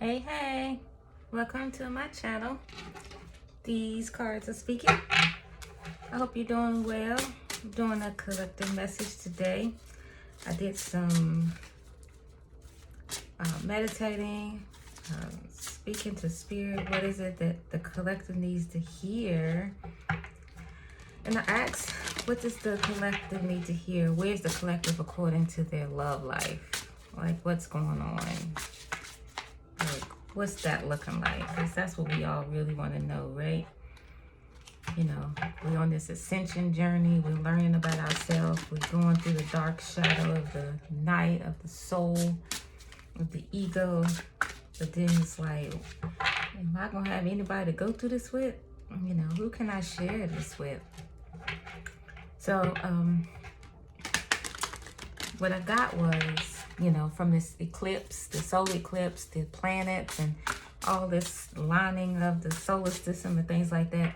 Hey, welcome to my channel. These cards are speaking. I hope you're doing well. I'm doing a collective message today. I did some meditating, speaking to spirit. What is it that the collective needs to hear? And I asked, what does the collective need to hear? Where's the collective according to their love life? Like, what's going on? Like, what's that looking like? Because that's what we all really want to know, right? You know, we're on this ascension journey. We're learning about ourselves. We're going through the dark shadow of the night, of the soul, of the ego. But then it's like, am I going to have anybody to go through this with? You know, who can I share this with? So, what I got was, you know, from this eclipse, the solar eclipse, the planets, and all this lining of the solar system and things like that,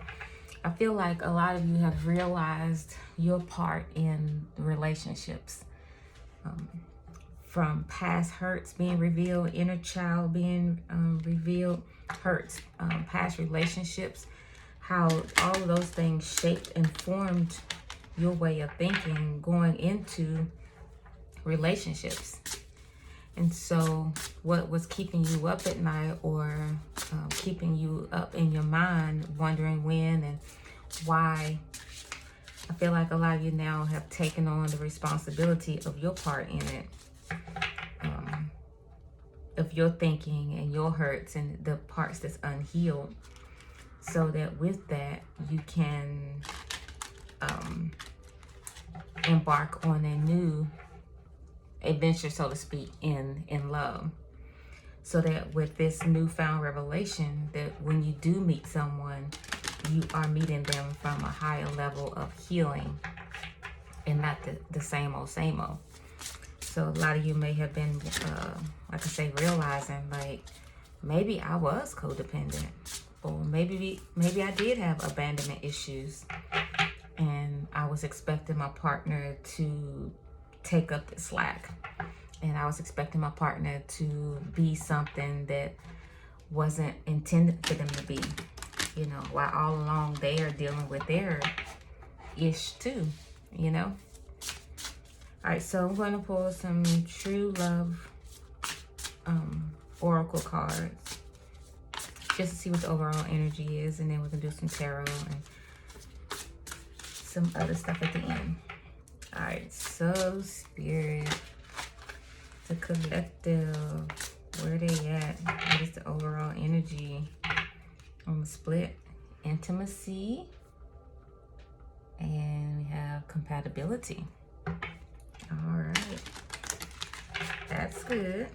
I feel like a lot of you have realized your part in relationships. From past hurts being revealed, inner child being revealed, hurts, past relationships, how all of those things shaped and formed your way of thinking going into relationships. And so what was keeping you up at night, or keeping you up in your mind, wondering when and why, I feel like a lot of you now have taken on the responsibility of your part in it, of your thinking and your hurts and the parts that's unhealed, so that with that you can embark on a new adventure, so to speak, in love. So that with this newfound revelation, that when you do meet someone, you are meeting them from a higher level of healing and not the same old. So a lot of you may have been, like I say, realizing like, maybe I was codependent, or maybe I did have abandonment issues, and I was expecting my partner to take up the slack, and I was expecting my partner to be something that wasn't intended for them to be, you know, while all along they are dealing with their ish too, you know. All right, so I'm going to pull some true love oracle cards just to see what the overall energy is, and then we can do some tarot and some other stuff at the end. All right, so spirit, the collective, where they at? What is the overall energy on the split? Intimacy, and we have compatibility. All right, that's good.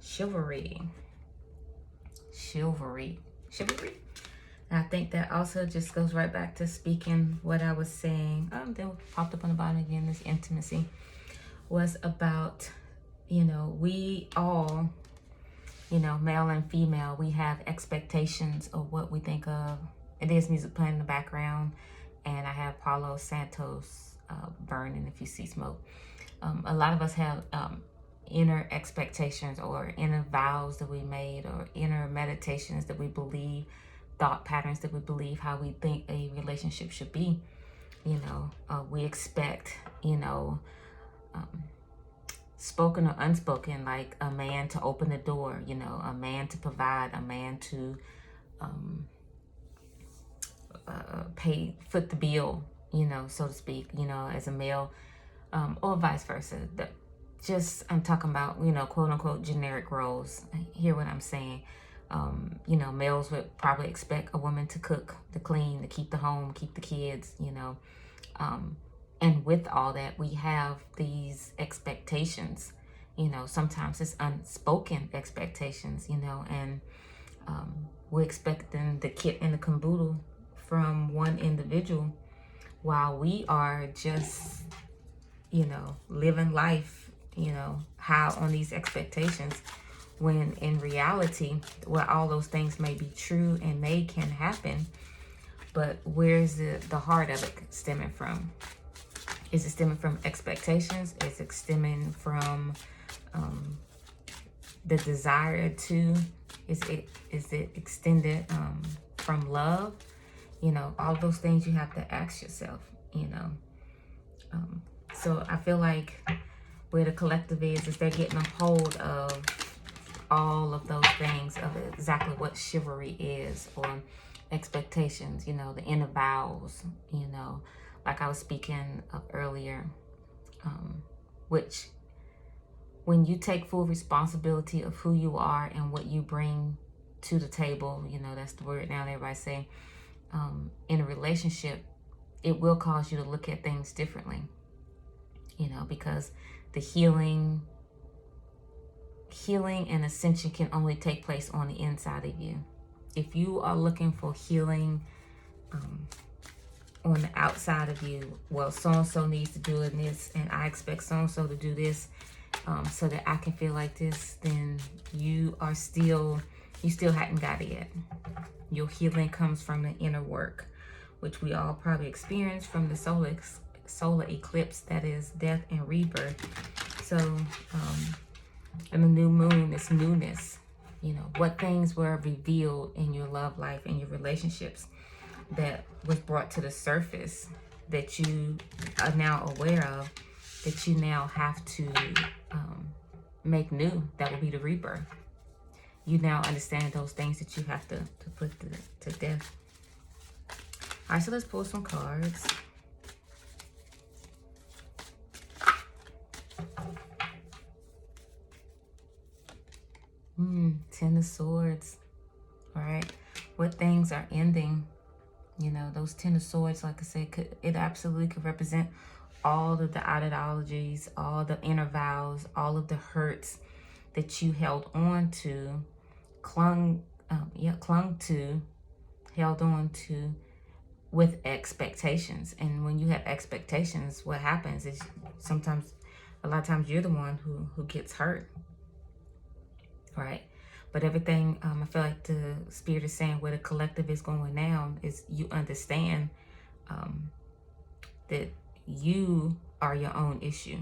Chivalry. And I think that also just goes right back to speaking what I was saying. Then popped up on the bottom again. This intimacy was about, you know, we all, you know, male and female, we have expectations of what we think of. It is music playing in the background, and I have Paulo Santos burning if you see smoke. A lot of us have inner expectations, or inner vows that we made, or inner meditations that we believe, thought patterns that we believe, how we think a relationship should be. You know, we expect, you know, spoken or unspoken, like a man to open the door, you know, a man to provide, a man to foot the bill, you know, so to speak, you know, as a male, or vice versa. I'm talking about, you know, quote unquote generic roles. Hear what I'm saying? You know, males would probably expect a woman to cook, to clean, to keep the home, keep the kids, you know. And with all that, we have these expectations, you know, sometimes it's unspoken expectations, you know, and we're expecting the kit and the caboodle from one individual, while we are just, you know, living life, you know, how on these expectations, when in reality, well, all those things may be true and can happen, but where's the heart of it stemming from? Is it stemming from expectations? Is it stemming from the desire to? Is it extended from love? You know, all those things you have to ask yourself, you know. So I feel like where the collective is they're getting a hold of all of those things, of exactly what chivalry is, or expectations, you know, the inner vows, you know, like I was speaking of earlier, which when you take full responsibility of who you are and what you bring to the table, you know, that's the word now that everybody say, in a relationship, it will cause you to look at things differently, you know, because the healing and ascension can only take place on the inside of you. If you are looking for healing on the outside of you, well, so-and-so needs to do this, and I expect so-and-so to do this so that I can feel like this, then you still hadn't got it yet. Your healing comes from the inner work, which we all probably experience from the solar eclipse, that is death and rebirth. So and the new moon is newness. You know, what things were revealed in your love life and your relationships that was brought to the surface that you are now aware of, that you now have to make new. That will be the rebirth. You now understand those things that you have to put to death. All right, so let's pull some cards. Ten of Swords. All right, what things are ending? You know, those Ten of Swords, like I said, it absolutely could represent all of the ideologies, all the inner vows, all of the hurts that you held on to, clung to, held on to with expectations. And when you have expectations, what happens is a lot of times you're the one who gets hurt, right? But everything, I feel like the spirit is saying where the collective is going now is you understand that you are your own issue.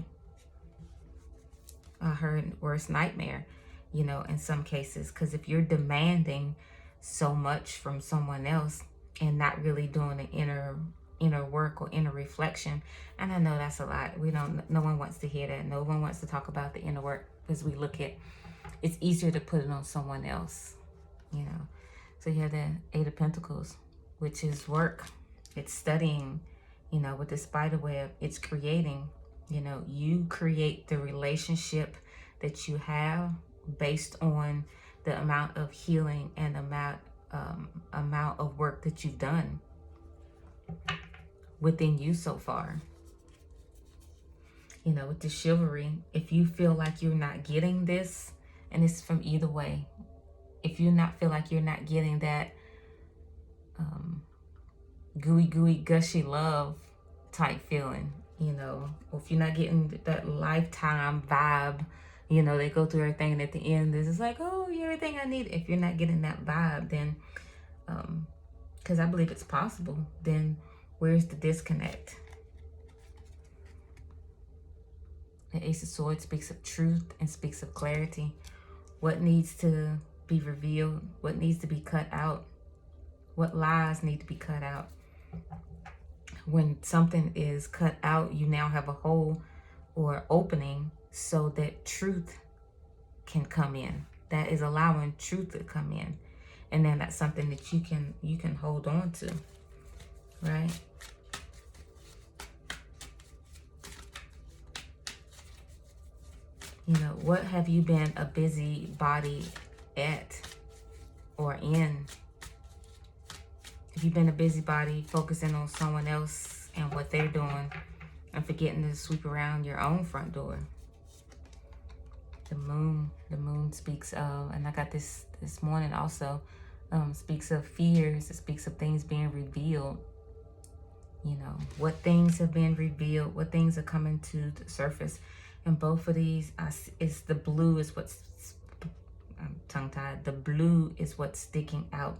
I heard worst nightmare, you know, in some cases, because if you're demanding so much from someone else and not really doing the inner work or inner reflection, and I know that's a lot. No one wants to hear that. No one wants to talk about the inner work, because we look at, it's easier to put it on someone else, you know. So you have the Eight of Pentacles, which is work. It's studying, you know, with the spider web. It's creating, you know, you create the relationship that you have based on the amount of healing and amount of work that you've done within you so far. You know, with the chivalry, if you feel like you're not getting this, and it's from either way, if you feel like you're not getting that gooey, gushy love type feeling, you know, or if you're not getting that lifetime vibe, you know, they go through everything and at the end, this is like, oh, you're everything I need. If you're not getting that vibe, then, because I believe it's possible, then where's the disconnect? The Ace of Swords speaks of truth and speaks of clarity. What needs to be revealed? What needs to be cut out? What lies need to be cut out? When something is cut out, you now have a hole or opening so that truth can come in. That is allowing truth to come in. And then that's something that you can hold on to, right? You know, what have you been a busybody at or in? If you've been a busybody focusing on someone else and what they're doing and forgetting to sweep around your own front door. The moon speaks of, and I got this morning also, speaks of fears. It speaks of things being revealed. You know, what things have been revealed, what things are coming to the surface. And both of these, is the blue is what's, I'm tongue-tied, the blue is what's sticking out.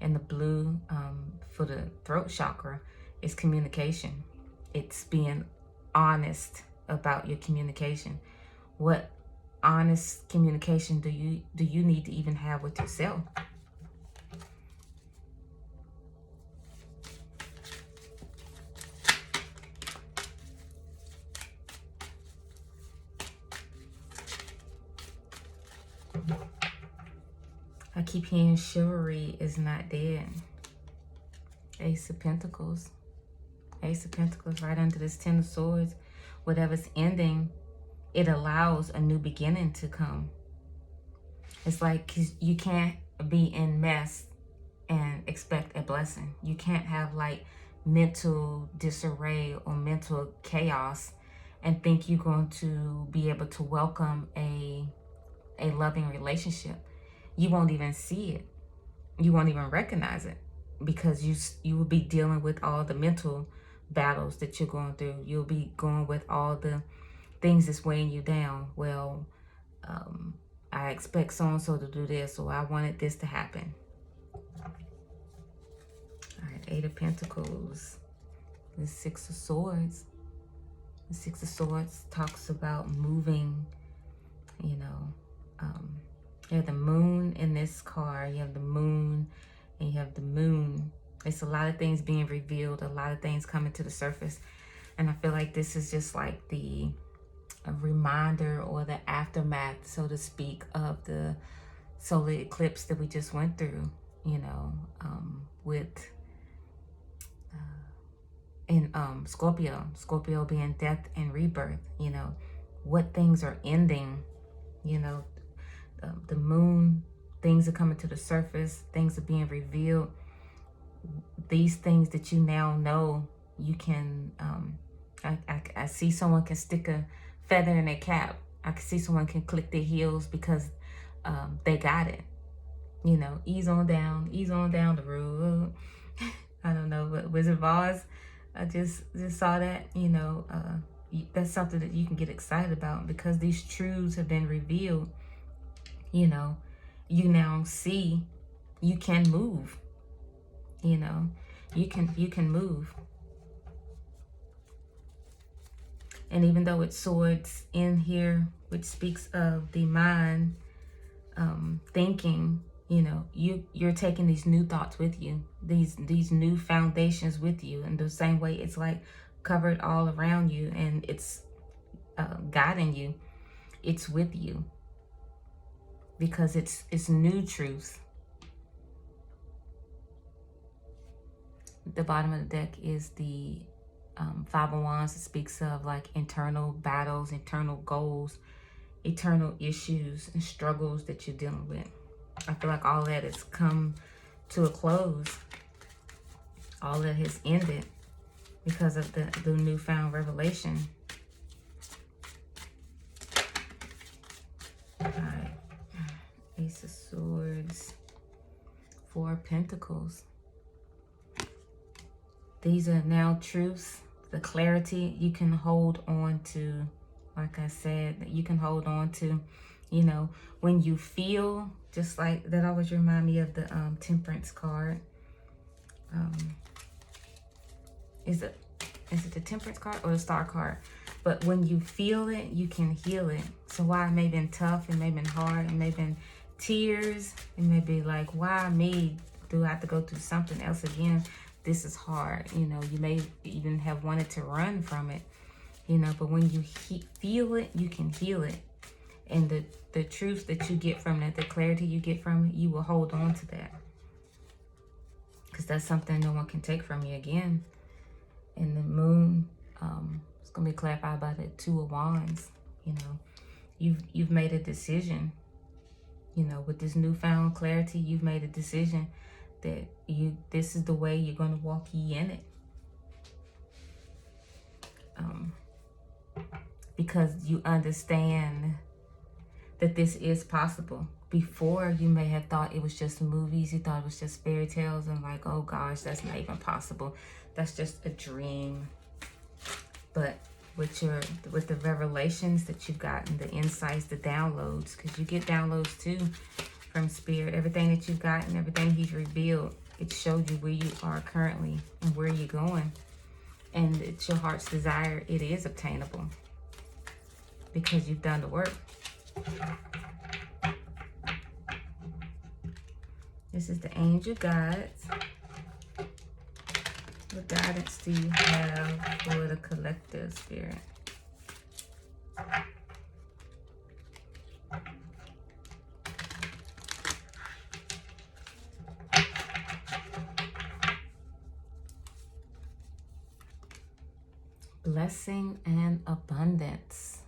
And the blue for the throat chakra is communication. It's being honest about your communication. What honest communication do you need to even have with yourself? I keep hearing chivalry is not dead. Ace of Pentacles. Ace of Pentacles right under this Ten of Swords. Whatever's ending, it allows a new beginning to come. It's like you can't be in mess and expect a blessing. You can't have like mental disarray or mental chaos and think you're going to be able to welcome a loving relationship. You won't even see it. You won't even recognize it, because you will be dealing with all the mental battles that you're going through. You'll be going with all the things that's weighing you down. Well, I expect so-and-so to do this, or I wanted this to happen. All right, Eight of Pentacles, the Six of Swords. The Six of Swords talks about moving, you know. You have the moon in this card. You have the moon and you have the moon. It's a lot of things being revealed, a lot of things coming to the surface. And I feel like this is just like a reminder or the aftermath, so to speak, of the solar eclipse that we just went through, you know, with Scorpio being death and rebirth, you know, what things are ending, you know, the moon, things are coming to the surface, things are being revealed. These things that you now know, you can, I see someone can stick a feather in their cap. I can see someone can click their heels because they got it. You know, ease on down the road. I don't know, but Wizard of Oz, I just saw that, you know, that's something that you can get excited about, because these truths have been revealed. You know, you now see you can move. You know, you can move. And even though it's swords in here, which speaks of the mind, thinking, you know, you're taking these new thoughts with you, these new foundations with you. In the same way, it's like covered all around you, and it's guiding you. It's with you, because it's new truth. The bottom of the deck is the Five of Wands. It speaks of like internal battles, internal goals, eternal issues and struggles that you're dealing with. I feel like all that has come to a close. All that has ended because of the newfound revelation. All right. Ace of Swords, Four of Pentacles. These are now truths, the clarity you can hold on to. Like I said, that you can hold on to, you know, when you feel, just like that always remind me of the Temperance card. Is it the Temperance card or the Star card? But when you feel it, you can heal it. So while it may have been tough, it may have been hard, it may have been tears, it may be like, why me? Do I have to go through something else again? This is hard. You know, you may even have wanted to run from it, you know, but when you feel it, you can heal it. And the truth that you get from it, the clarity you get from it, you will hold on to that. Because that's something no one can take from you again. And the moon, it's going to be clarified by the Two of Wands. You know, you've made a decision. You know, with this newfound clarity, you've made a decision that this is the way you're going to walk ye in it. Because you understand that this is possible. Before, you may have thought it was just movies, you thought it was just fairy tales, and like, oh gosh, that's not even possible. That's just a dream. But with the revelations that you've gotten, the insights, the downloads, because you get downloads too from Spirit. Everything that you've gotten, everything He's revealed, it showed you where you are currently and where you're going. and it's your heart's desire, it is obtainable because you've done the work. This is the angel guides. What guidance do you have for the collective, Spirit? Blessing and abundance.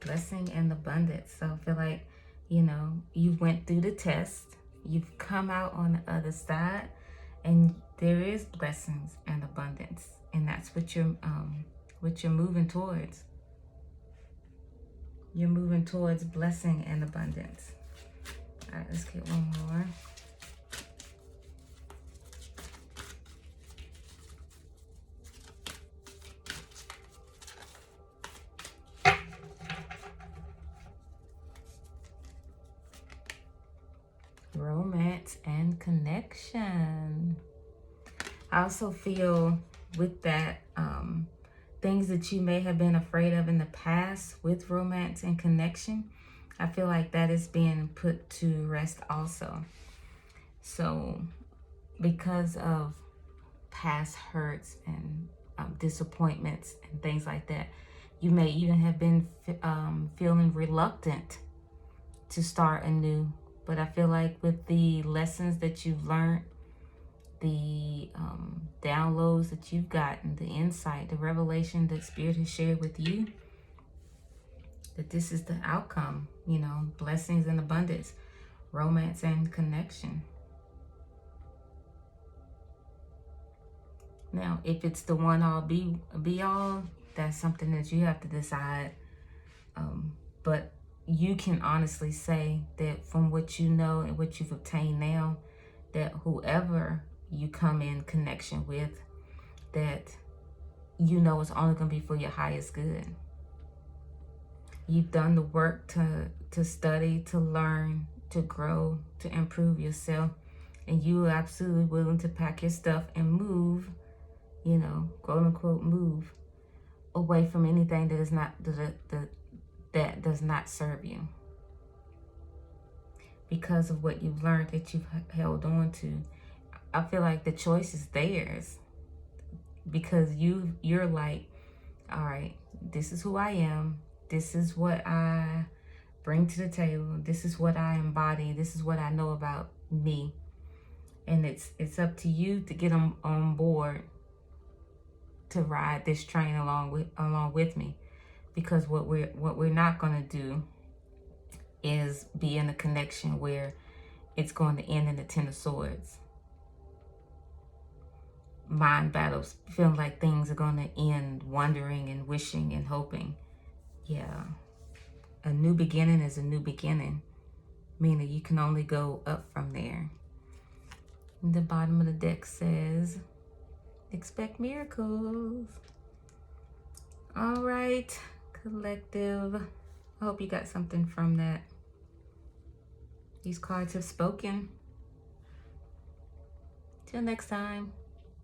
Blessing and abundance. So I feel like, you know, you went through the test. You've come out on the other side. And there is blessings and abundance. And that's what you're moving towards. You're moving towards blessing and abundance. All right, let's get one more. Romance and connection. I also feel with that, things that you may have been afraid of in the past with romance and connection, I feel like that is being put to rest also. So because of past hurts and disappointments and things like that, you may even have been feeling reluctant to start anew. But I feel like with the lessons that you've learned, the downloads that you've gotten, the insight, the revelation that Spirit has shared with you, that this is the outcome, you know, blessings and abundance, romance and connection. Now, if it's the one all be all, that's something that you have to decide. But you can honestly say that from what you know and what you've obtained now, that whoever you come in connection with, that you know it's only going to be for your highest good. You've done the work to study, to learn, to grow, to improve yourself, and you are absolutely willing to pack your stuff and move, you know, quote unquote, move away from anything that is not that does not serve you, because of what you've learned, that you've held on to. I feel like the choice is theirs, because you're like, all right, this is who I am. This is what I bring to the table. This is what I embody. This is what I know about me. And it's up to you to get them on board to ride this train along with me. Because what we're not going to do is be in a connection where it's going to end in the Ten of Swords. Mind battles, feeling like things are going to end, wondering and wishing and hoping. Yeah. A new beginning is a new beginning, meaning you can only go up from there. And the bottom of the deck says, expect miracles. All right, collective. I hope you got something from that. These cards have spoken. Till next time.